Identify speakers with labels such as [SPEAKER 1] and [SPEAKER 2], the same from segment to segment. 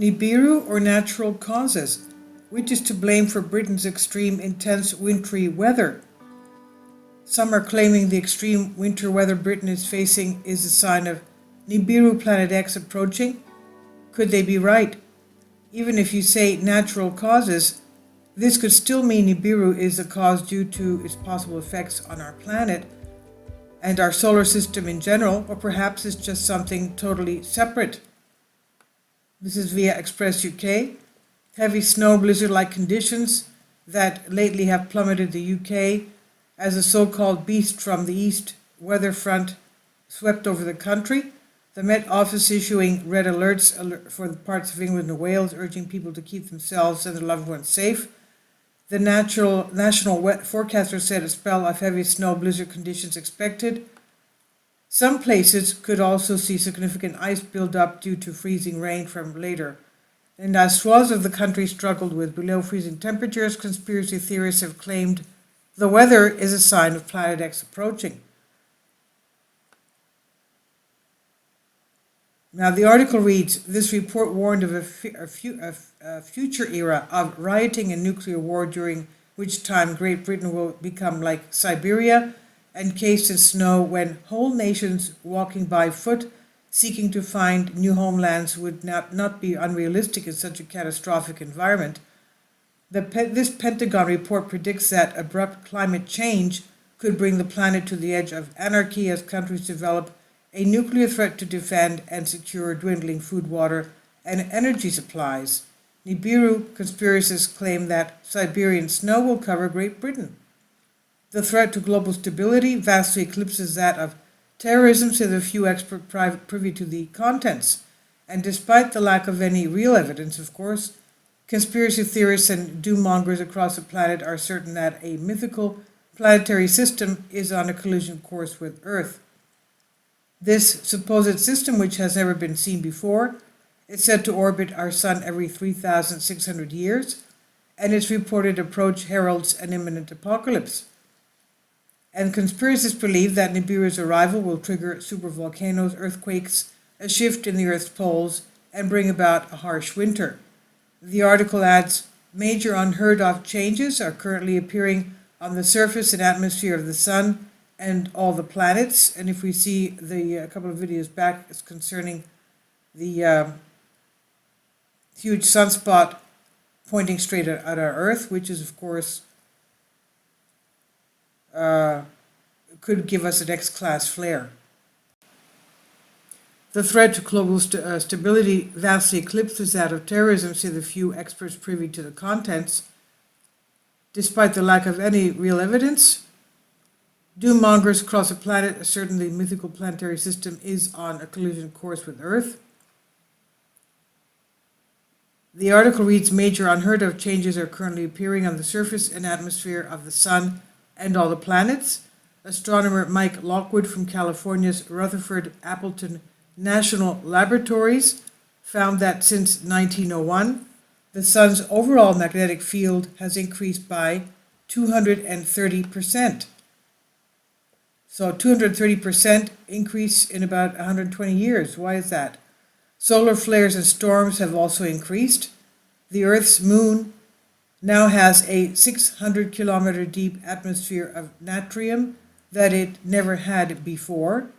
[SPEAKER 1] Nibiru or natural causes? Which is to blame for Britain's extreme, intense, wintry weather? Some are claiming the extreme winter weather Britain is facing is a sign of Nibiru Planet X approaching. Could they be right? Even if you say natural causes, this could still mean Nibiru is a cause due to its possible effects on our planet and our solar system in general, or perhaps it's just something totally separate. This is via Express UK. Heavy snow blizzard-like conditions that lately have plummeted the UK as a so-called beast from the east weather front swept over the country. The Met Office issuing red alerts for the parts of England and Wales, urging people to keep themselves and their loved ones safe. The national wet forecaster said a spell of heavy snow blizzard conditions expected. Some places could also see significant ice build up due to freezing rain from later. And as swaths of the country struggled with below freezing temperatures, conspiracy theorists have claimed the weather is a sign of Planet X approaching. Now, the article reads, this report warned of a future era of rioting and nuclear war during which time Great Britain will become like Siberia, encased in snow, when whole nations walking by foot seeking to find new homelands would not be unrealistic in such a catastrophic environment. This Pentagon report predicts that abrupt climate change could bring the planet to the edge of anarchy as countries develop a nuclear threat to defend and secure dwindling food, water, and energy supplies. Nibiru conspiracists claim that Siberian snow will cover Great Britain. The threat to global stability vastly eclipses that of terrorism, said a few experts privy to the contents. And despite the lack of any real evidence, of course, conspiracy theorists and doom-mongers across the planet are certain that a mythical planetary system is on a collision course with Earth. This supposed system, which has never been seen before, is said to orbit our sun every 3,600 years, and its reported approach heralds an imminent apocalypse. And conspiracists believe that Nibiru's arrival will trigger supervolcanoes, earthquakes, a shift in the Earth's poles, and bring about a harsh winter. The article adds, major unheard of changes are currently appearing on the surface and atmosphere of the sun and all the planets. And if we see the couple of videos back, it's concerning the huge sunspot pointing straight at our Earth, which is, of course, could give us an X-class flare. The threat to global stability vastly eclipses that of terrorism, say the few experts privy to the contents. Despite the lack of any real evidence, doom-mongers across the planet are certain the mythical planetary system is on a collision course with Earth. The article reads, major unheard of changes are currently appearing on the surface and atmosphere of the sun and all the planets. Astronomer Mike Lockwood from California's Rutherford Appleton National Laboratories found that since 1901, the sun's overall magnetic field has increased by 230%. So 230% increase in about 120 years. Why is that? Solar flares and storms have also increased. The Earth's moon now has a 600 kilometer deep atmosphere of natrium that it never had before.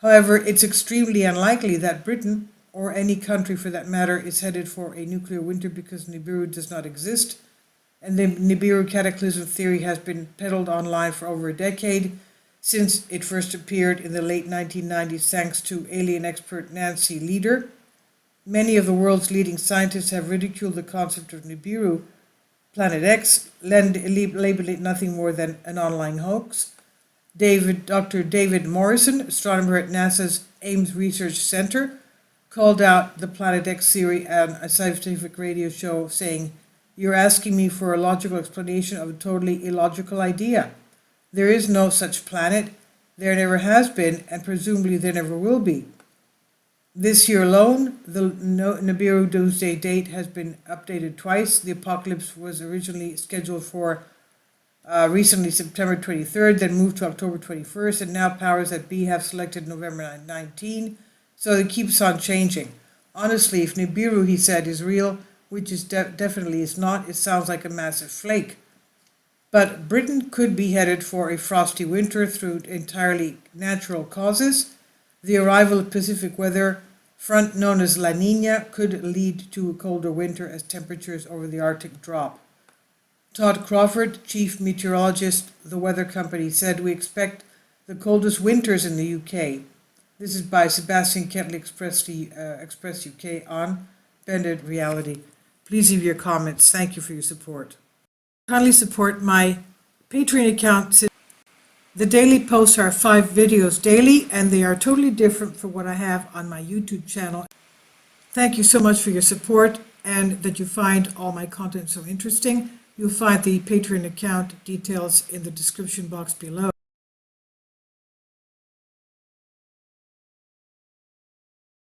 [SPEAKER 1] However, it's extremely unlikely that Britain, or any country for that matter, is headed for a nuclear winter because Nibiru does not exist. And the Nibiru cataclysm theory has been peddled online for over a decade, since it first appeared in the late 1990s thanks to alien expert Nancy Lieder. Many of the world's leading scientists have ridiculed the concept of Nibiru Planet X, labeled it nothing more than an online hoax. Dr. David Morrison, astronomer at NASA's Ames Research Center, called out the Planet X theory on a scientific radio show, saying, "You're asking me for a logical explanation of a totally illogical idea. There is no such planet, there never has been, and presumably there never will be." This year alone, the Nibiru doomsday date has been updated twice. The apocalypse was originally scheduled for recently September 23rd, then moved to October 21st, and now powers that be have selected November 19, so it keeps on changing. Honestly, if Nibiru, he said, is real, which is definitely is not, it sounds like a massive flake. But Britain could be headed for a frosty winter through entirely natural causes. The arrival of Pacific weather front known as La Nina could lead to a colder winter as temperatures over the Arctic drop. Todd Crawford, chief meteorologist, the weather company, said, "We expect the coldest winters in the UK." This is by Sebastian Kettle, Express UK on Bended Reality. Please leave your comments. Thank you for your support. Kindly support my Patreon account. The daily posts are 5 videos daily, and they are totally different from what I have on my YouTube channel. Thank you so much for your support and that you find all my content so interesting. You'll find the Patreon account details in the description box below.